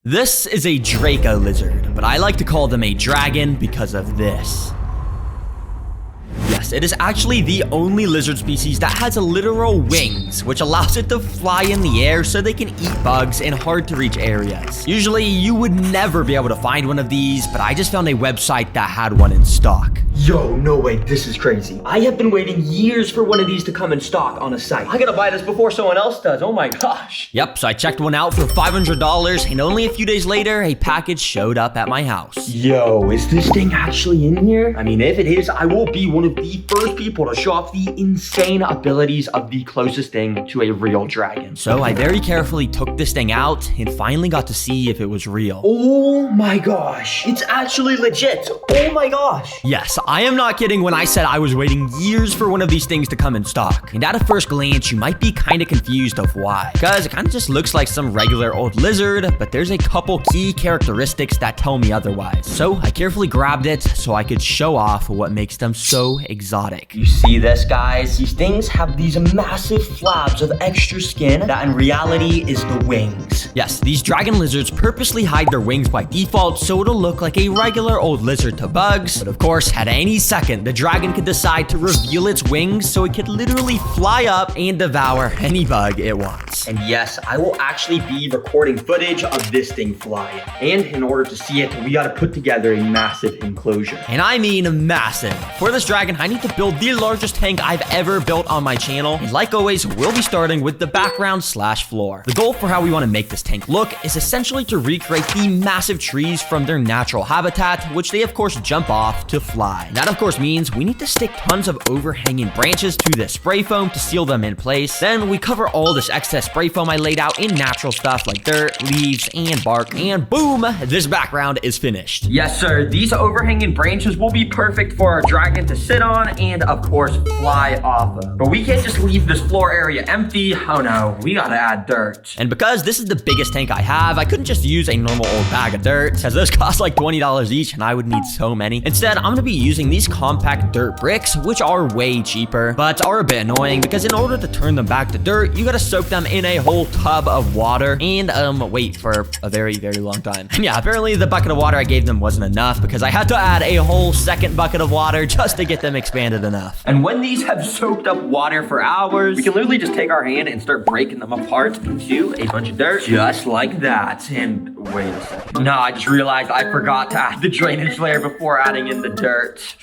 This is a Draco Lizard, but I like to call them a dragon because of this. Yes, it is actually the only lizard species that has literal wings, which allows it to fly in the air so they can eat bugs in hard-to-reach areas. Usually, you would never be able to find one of these, but I just found a website that had one in stock. Yo, no way, this is crazy. I have been waiting years for one of these to come in stock on a site. I gotta buy this before someone else does, oh my gosh. Yep, so I checked one out for $500, and only a few days later, a package showed up at my house. Yo, is this thing actually in here? I mean, if it is, I will be one of the first people to show off the insane abilities of the closest thing to a real dragon. So I very carefully took this thing out and finally got to see if it was real. Oh my gosh, it's actually legit. Oh my gosh. Yes, I am not kidding when I said I was waiting years for one of these things to come in stock. And at a first glance, you might be kind of confused of why. Because it kind of just looks like some regular old lizard, but there's a couple key characteristics that tell me otherwise. So I carefully grabbed it so I could show off what makes them so exotic. You see this, guys? These things have these massive flabs of extra skin that in reality is the wings. Yes, these dragon lizards purposely hide their wings by default so it'll look like a regular old lizard to bugs. But of course, at any second, the dragon could decide to reveal its wings so it could literally fly up and devour any bug it wants. And yes, I will actually be recording footage of this thing flying. And in order to see it, we gotta put together a massive enclosure. And I mean massive. For this dragon, I need to build the largest tank I've ever built on my channel. And like always, we'll be starting with the background / floor. The goal for how we want to make this tank look is essentially to recreate the massive trees from their natural habitat, which they of course jump off to fly. And that of course means we need to stick tons of overhanging branches to this spray foam to seal them in place. Then we cover all this excess spray foam I laid out in natural stuff like dirt, leaves, and bark, and boom, this background is finished. Yes, sir. These overhanging branches will be perfect for our dragon to sit on and of course fly off of. But we can't just leave this floor area empty. Oh no, we gotta add dirt. And because this is the biggest tank I have, I couldn't just use a normal old bag of dirt, because those cost like $20 each and I would need so many. Instead, I'm gonna be using these compact dirt bricks, which are way cheaper, but are a bit annoying because in order to turn them back to dirt, you gotta soak them in a whole tub of water and wait for a very, very long time. And yeah, apparently the bucket of water I gave them wasn't enough because I had to add a whole second bucket of water just to get them expanded enough. And when these have soaked up water for hours, we can literally just take our hand and start breaking them apart into a bunch of dirt, just like that. And wait a second. No, I just realized I forgot to add the drainage layer before adding in the dirt.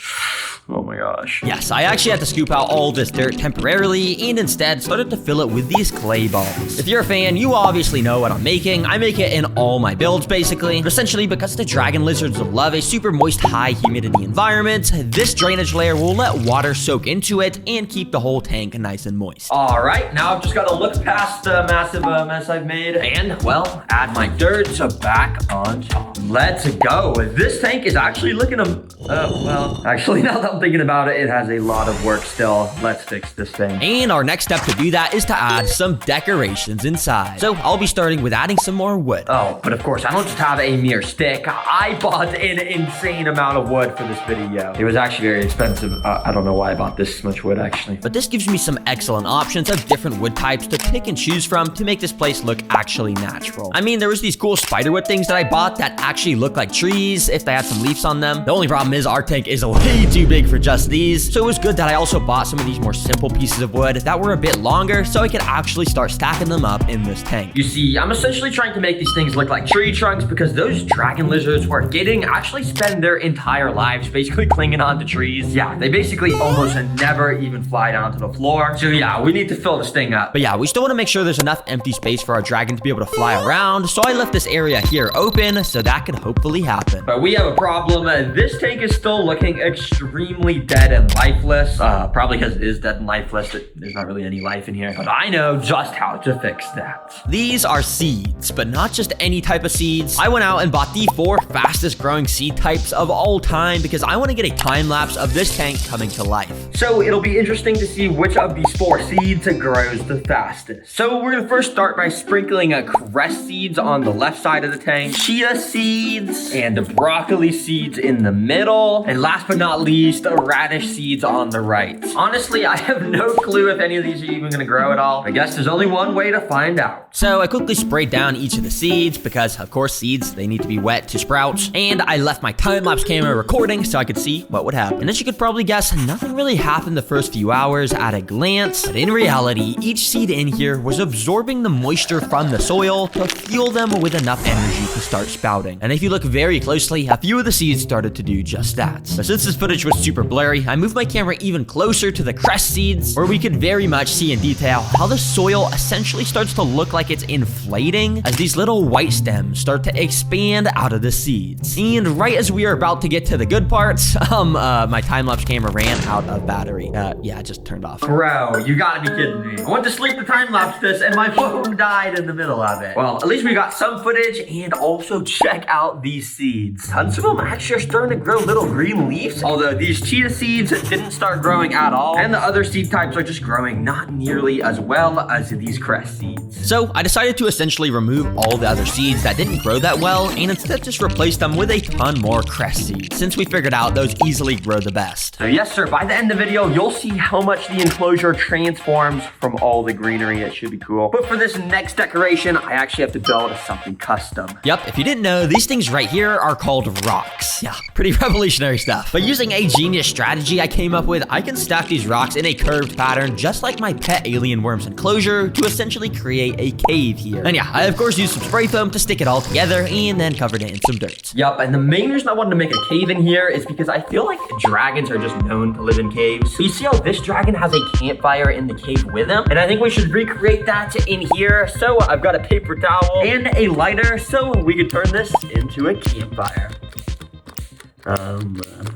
Oh my gosh. Yes, I actually had to scoop out all this dirt temporarily and instead started to fill it with these clay balls. If you're a fan, you obviously know what I'm making. I make it in all my builds basically. But essentially, because the dragon lizards love a super moist, high humidity environment, this drainage layer will let water soak into it and keep the whole tank nice and moist. All right, now I've just got to look past the massive mess I've made and, well, add my dirt back on top. Let's go. This tank is actually looking, well, actually, now that I'm thinking about it, it has a lot of work still. Let's fix this thing. And our next step to do that is to add some decorations inside. So I'll be starting with adding some more wood. Oh, but of course, I don't just have a mere stick. I bought an insane amount of wood for this video. It was actually very expensive. I don't know why I bought this much wood, actually. But this gives me some excellent options of different wood types to pick and choose from to make this place look actually natural. I mean, there was these cool spiderwood things that I bought that actually look like trees if they had some leaves on them. The only problem is our tank is way too big for just these, so it was good that I also bought some of these more simple pieces of wood that were a bit longer so I could actually start stacking them up in this tank. You see, I'm essentially trying to make these things look like tree trunks because those dragon lizards we're getting actually spend their entire lives basically clinging onto trees. Yeah, they basically almost never even fly down to the floor. So yeah, we need to fill this thing up. But yeah, we still want to make sure there's enough empty space for our dragon to be able to fly around, so I left this area here open so that could hopefully happen. But we have a problem. This tank is still looking extremely dead and lifeless. Probably because it is dead and lifeless. There's not really any life in here. But I know just how to fix that. These are seeds, but not just any type of seeds. I went out and bought the 4 fastest growing seed types of all time because I want to get a time lapse of this tank coming to life. So it'll be interesting to see which of these 4 seeds grows the fastest. So we're gonna first start by sprinkling cress seeds on the left side of the tank, chia seeds, and broccoli seeds in the middle, and last but not least, radish seeds on the right. Honestly, I have no clue if any of these are even gonna grow at all. I guess there's only one way to find out. So I quickly sprayed down each of the seeds because, of course, seeds, they need to be wet to sprout. And I left my time-lapse camera recording so I could see what would happen. And as you could probably guess, nothing really happened the first few hours at a glance. But in reality, each seed in here was absorbing the moisture from the soil to fuel them with enough energy to start spouting. And if you look very closely, a few of the seeds started to do just that. But since this footage was super blurry, I moved my camera even closer to the crest seeds, where we could very much see in detail how the soil essentially starts to look like it's inflating as these little white stems start to expand out of the seeds. And right as we are about to get to the good parts, my time-lapse camera ran out of battery. Yeah, it just turned off. Bro, you gotta be kidding me. I went to sleep to time-lapse this and my phone died in the middle of it. Well, at least we got some footage, and also check out these seeds. Tons of them actually are starting to grow little green leaves, although these chia seeds didn't start growing at all, and the other seed types are just growing not nearly as well as these crest seeds. So I decided to essentially remove all the other seeds that didn't grow that well and instead just replace them with a ton more crest seeds, since we figured out those easily grow the best. So yes sir, by the end of the video, you'll see how much the enclosure transforms from all the greenery. It should be cool. But for this next decoration, I actually have to build something custom. Yep, if you didn't know, these things right here are called rocks. Yeah, pretty revolutionary stuff. But using a genius strategy I came up with, I can stack these rocks in a curved pattern just like my pet alien worm's enclosure to essentially create a cave here. And yeah, I of course used some spray foam to stick it all together and then covered it in some dirt. Yep, and the main reason I wanted to make a cave in here is because I feel like dragons are just known to live in caves. So you see how this dragon has a campfire in the cave with him? And I think we should recreate that in here. So I've got a paper towel and a lighter so we could turn this into a campfire.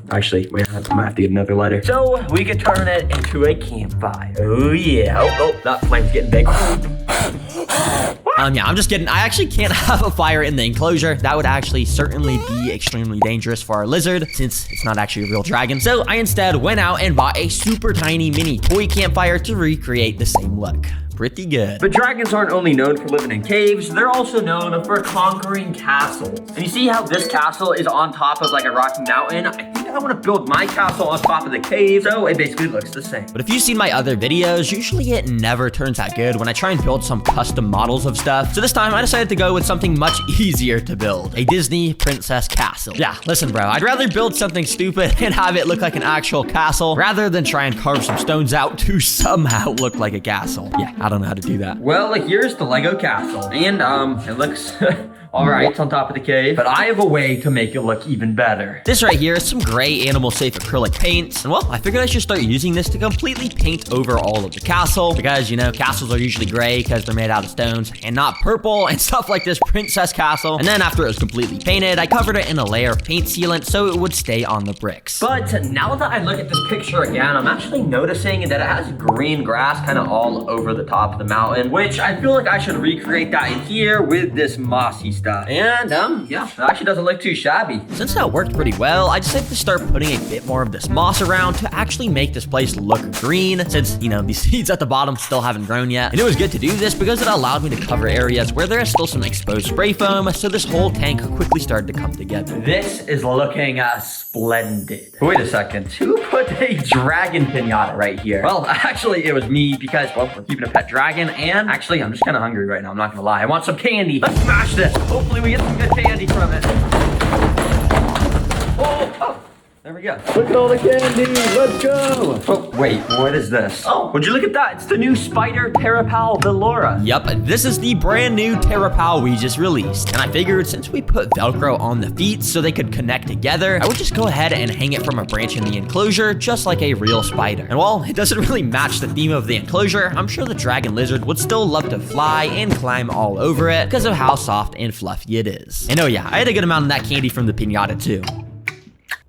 Actually, wait, I might have to get another lighter. So we could turn it into a campfire. Oh yeah. Oh, that flame's getting big. Yeah, I'm just kidding. I actually can't have a fire in the enclosure. That would actually certainly be extremely dangerous for our lizard, since it's not actually a real dragon. So I instead went out and bought a super tiny mini toy campfire to recreate the same look. Pretty good. But dragons aren't only known for living in caves, they're also known for conquering castles. And you see how this castle is on top of like a rocky mountain? I think I want to build my castle on top of the cave, so it basically looks the same. But if you've seen my other videos, usually it never turns out good when I try and build some custom models of stuff. So this time I decided to go with something much easier to build. A Disney princess castle. Yeah, listen bro, I'd rather build something stupid and have it look like an actual castle rather than try and carve some stones out to somehow look like a castle. Yeah, I don't know how to do that. Well, here's the Lego castle. And it looks all right, it's on top of the cave, but I have a way to make it look even better. This right here is some gray animal-safe acrylic paint. And well, I figured I should start using this to completely paint over all of the castle because, you know, castles are usually gray because they're made out of stones and not purple and stuff like this princess castle. And then after it was completely painted, I covered it in a layer of paint sealant so it would stay on the bricks. But now that I look at this picture again, I'm actually noticing that it has green grass kind of all over the top of the mountain, which I feel like I should recreate that in here with this mossy stuff. And yeah, it actually doesn't look too shabby. Since that worked pretty well, I decided to start putting a bit more of this moss around to actually make this place look green, since, you know, these seeds at the bottom still haven't grown yet. And it was good to do this because it allowed me to cover areas where there is still some exposed spray foam, so this whole tank quickly started to come together. This is looking splendid. Wait a second, who put a dragon pinata right here? Well, actually, it was me because, well, we're keeping a pet dragon, and actually, I'm just kind of hungry right now, I'm not gonna lie. I want some candy. Let's smash this. Hopefully, we get some good candy from it. Oh, there we go. Look at all the candy. Let's go. Oh, wait, what is this? Oh, would you look at that? It's the new Spider Terrapal Velora. Yup, this is the brand new Terrapal we just released. And I figured since we put Velcro on the feet so they could connect together, I would just go ahead and hang it from a branch in the enclosure, just like a real spider. And while it doesn't really match the theme of the enclosure, I'm sure the Dragon Lizard would still love to fly and climb all over it because of how soft and fluffy it is. And oh yeah, I had a good amount of that candy from the pinata too.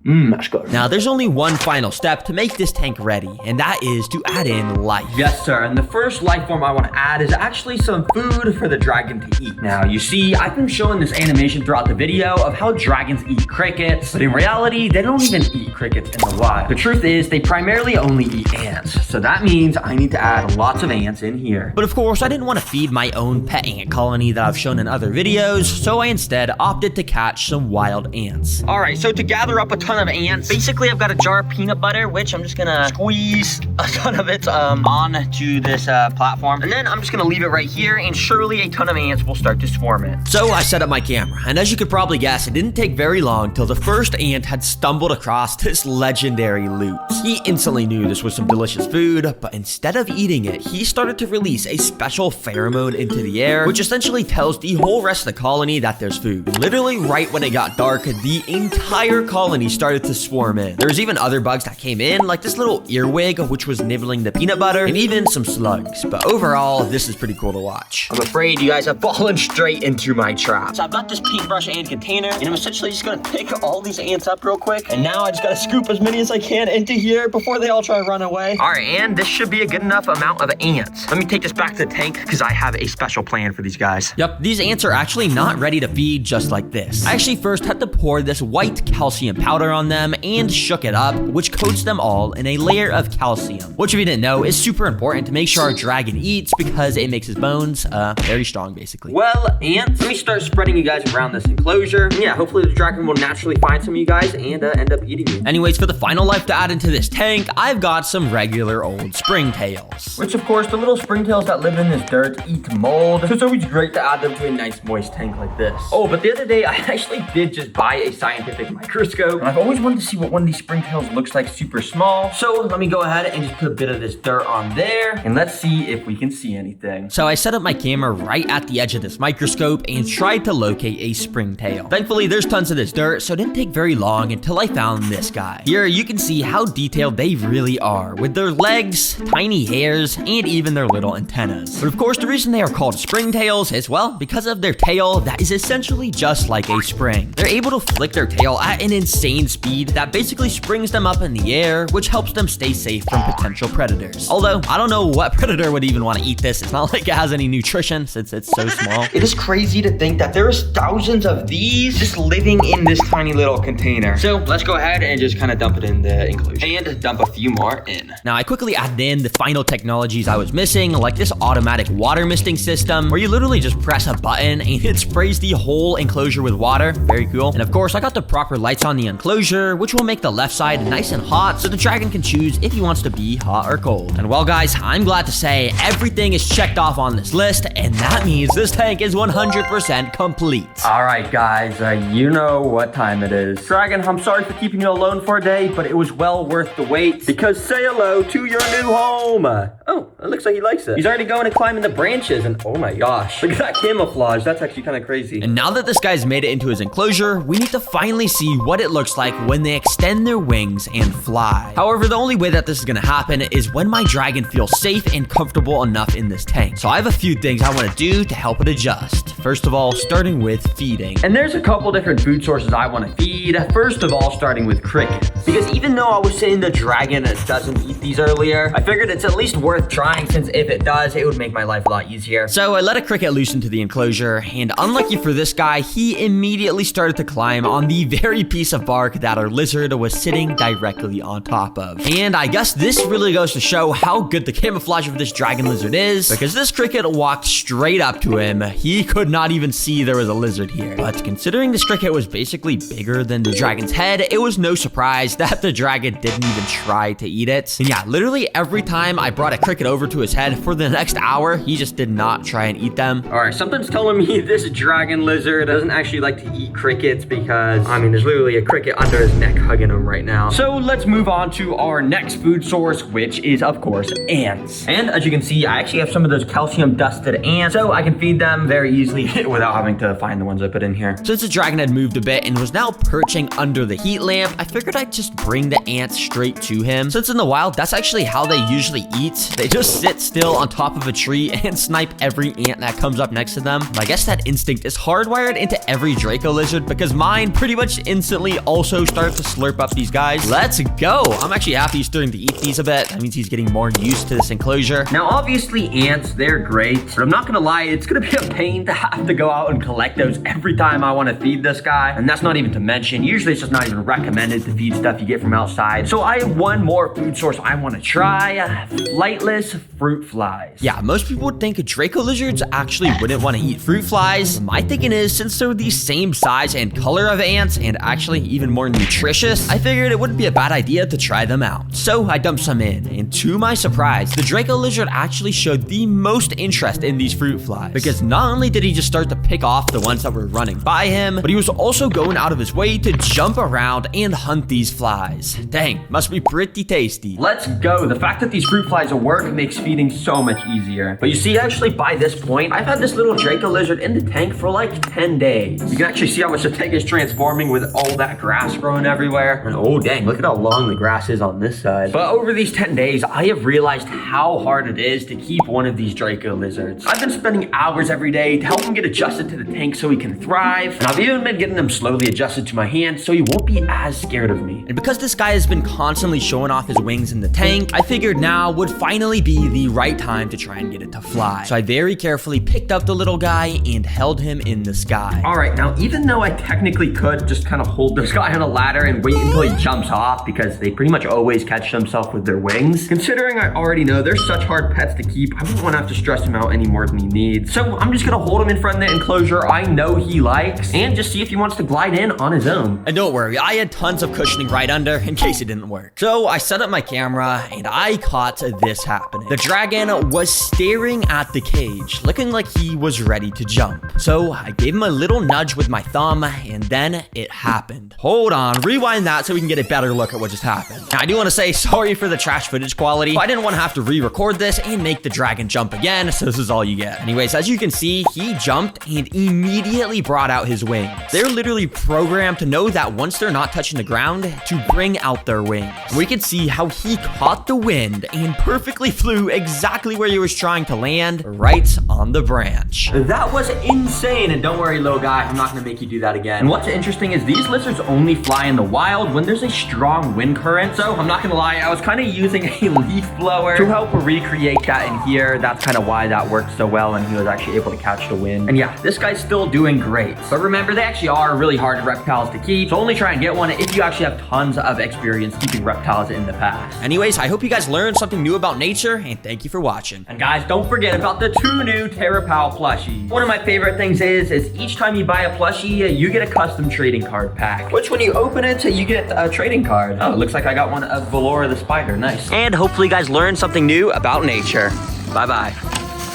That's good. Now, there's only one final step to make this tank ready, and that is to add in life. Yes, sir, and the first life form I want to add is actually some food for the dragon to eat. Now, you see, I've been showing this animation throughout the video of how dragons eat crickets, but in reality, they don't even eat crickets in the wild. The truth is, they primarily only eat ants, so that means I need to add lots of ants in here. But of course, I didn't want to feed my own pet ant colony that I've shown in other videos, so I instead opted to catch some wild ants. All right, so to gather up a ton ton of ants. Basically, I've got a jar of peanut butter, which I'm just gonna squeeze a ton of it onto this platform. And then I'm just gonna leave it right here, and surely a ton of ants will start to swarm it. So I set up my camera, and as you could probably guess, it didn't take very long till the first ant had stumbled across this legendary loot. He instantly knew this was some delicious food, but instead of eating it, he started to release a special pheromone into the air, which essentially tells the whole rest of the colony that there's food. Literally right when it got dark, the entire colony started to swarm in. There's even other bugs that came in, like this little earwig, which was nibbling the peanut butter, and even some slugs. But overall, this is pretty cool to watch. I'm afraid you guys have fallen straight into my trap. So I've got this paintbrush and container, and I'm essentially just gonna pick all these ants up real quick, and now I just gotta scoop as many as I can into here before they all try to run away. All right, and this should be a good enough amount of ants. Let me take this back to the tank, because I have a special plan for these guys. Yep, these ants are actually not ready to feed just like this. I actually first had to pour this white calcium powder on them and shook it up, which coats them all in a layer of calcium, which if you didn't know is super important to make sure our dragon eats because it makes his bones very strong, basically. Well, ants, let me start spreading you guys around this enclosure. Yeah, hopefully the dragon will naturally find some of you guys and end up eating you. Anyways, for the final life to add into this tank, I've got some regular old springtails. Which, of course, the little springtails that live in this dirt eat mold, so it's always great to add them to a nice moist tank like this. Oh, but the other day, I actually did just buy a scientific microscope, and I've always wanted to see what one of these springtails looks like super small. So let me go ahead and just put a bit of this dirt on there, and let's see if we can see anything. So I set up my camera right at the edge of this microscope and tried to locate a springtail. Thankfully, there's tons of this dirt, so it didn't take very long until I found this guy. Here, you can see how detailed they really are, with their legs, tiny hairs, and even their little antennas. But of course, the reason they are called springtails is, well, because of their tail that is essentially just like a spring. They're able to flick their tail at an insane speed that basically springs them up in the air, which helps them stay safe from potential predators. Although, I don't know what predator would even want to eat this. It's not like it has any nutrition since it's so small. It is crazy to think that there's thousands of these just living in this tiny little container. So let's go ahead and just kind of dump it in the enclosure and dump a few more in. Now, I quickly added in the final technologies I was missing, like this automatic water misting system where you literally just press a button and it sprays the whole enclosure with water. Very cool. And of course, I got the proper lights on the enclosure, which will make the left side nice and hot so the dragon can choose if he wants to be hot or cold. And well, guys, I'm glad to say everything is checked off on this list, and that means this tank is 100% complete. All right, guys, you know what time it is. Dragon, I'm sorry for keeping you alone for a day, but it was well worth the wait, because say hello to your new home. Oh, it looks like he likes it. He's already going and climbing the branches, and oh my gosh, look at that camouflage. That's actually kind of crazy. And now that this guy's made it into his enclosure, we need to finally see what it looks like when they extend their wings and fly. However, the only way that this is gonna happen is when my dragon feels safe and comfortable enough in this tank. So I have a few things I want to do to help it adjust. First of all, starting with feeding. And there's a couple different food sources I want to feed. First of all, starting with crickets. Because even though I was saying the dragon doesn't eat these earlier, I figured it's at least worth trying, since if it does, it would make my life a lot easier. So I let a cricket loose into the enclosure, and unlucky for this guy, he immediately started to climb on the very piece of bark that our lizard was sitting directly on top of. And I guess this really goes to show how good the camouflage of this dragon lizard is, because this cricket walked straight up to him. He could not even see there was a lizard here. But considering this cricket was basically bigger than the dragon's head, it was no surprise that the dragon didn't even try to eat it. And yeah, literally every time I brought a cricket over to his head for the next hour, he just did not try and eat them. All right, something's telling me this dragon lizard doesn't actually like to eat crickets, because I mean, there's literally a cricket under his neck hugging him right now. So let's move on to our next food source, which is of course ants. And as you can see, I actually have some of those calcium dusted ants, so I can feed them very easily without having to find the ones I put in here. Since the dragon had moved a bit and was now perching under the heat lamp, I figured I'd just bring the ants straight to him. Since in the wild, that's actually how they usually eat. They just sit still on top of a tree and snipe every ant that comes up next to them. But I guess that instinct is hardwired into every Draco lizard, because mine pretty much instantly also starts to slurp up these guys. Let's go. I'm actually happy he's starting to eat these a bit. That means he's getting more used to this enclosure. Now, obviously ants, they're great, but I'm not gonna lie, it's gonna be a pain to have to go out and collect those every time I want to feed this guy. And that's not even to mention, usually it's just not even recommended to feed stuff you get from outside. So I have one more food source I I want to try flightless fruit flies. Yeah, most people would think Draco lizards actually wouldn't want to eat fruit flies. My thinking is, since they're the same size and color of ants and actually even more nutritious, I figured it wouldn't be a bad idea to try them out. So I dumped some in, and to my surprise, the Draco lizard actually showed the most interest in these fruit flies, because not only did he just start to pick off the ones that were running by him, but he was also going out of his way to jump around and hunt these flies. Dang, must be pretty tasty. Let's go. The fact that these fruit flies will work makes feeding so much easier. But you see, actually, by this point, I've had this little Draco lizard in the tank for like 10 days. You can actually see how much the tank is transforming with all that grass growing everywhere. And oh, dang, look at how long the grass is on this side. But over these 10 days, I have realized how hard it is to keep one of these Draco lizards. I've been spending hours every day to help him get adjusted to the tank so he can thrive. And I've even been getting him slowly adjusted to my hand so he won't be as scared of me. And because this guy has been constantly showing off his wings in the tank, I figured now would finally be the right time to try and get it to fly. So I very carefully picked up the little guy and held him in the sky. All right, now even though I technically could just kind of hold this guy on a ladder and wait until he jumps off, because they pretty much always catch themselves with their wings, considering I already know they're such hard pets to keep, I wouldn't want to have to stress him out any more than he needs. So I'm just gonna hold him in front of the enclosure I know he likes and just see if he wants to glide in on his own. And don't worry, I had tons of cushioning right under in case it didn't work. So I set up my camera and I caught this happening. The dragon was staring at the cage, looking like he was ready to jump. So I gave him a little nudge with my thumb, and then it happened. Hold on, rewind that so we can get a better look at what just happened. Now, I do want to say sorry for the trash footage quality, but I didn't want to have to re-record this and make the dragon jump again, so this is all you get. Anyways, as you can see, he jumped and immediately brought out his wings. They're literally programmed to know that once they're not touching the ground, to bring out their wings. We could see how he caught the wind and perfectly flew exactly where he was trying to land, right on the branch. That was insane, and don't worry, little guy, I'm not gonna make you do that again. And what's interesting is these lizards only fly in the wild when there's a strong wind current, so I'm not gonna lie, I was kind of using a leaf blower to help recreate that in here. That's kind of why that worked so well, and he was actually able to catch the wind. And yeah, this guy's still doing great. But remember, they actually are really hard reptiles to keep, so only try and get one if you actually have tons of experience keeping reptiles in the past. Anyways, I hope you guys learned something new about nature, and thank you for watching. And guys, don't forget about the 2 new TerraPal plushies. One of my favorite things is each time you buy a plushie, you get a custom trading card pack, which when you open it, you get a trading card. Oh, it looks like I got one of Valora the spider. Nice. And hopefully you guys learned something new about nature. Bye-bye.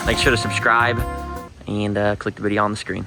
Make sure to subscribe and click the video on the screen.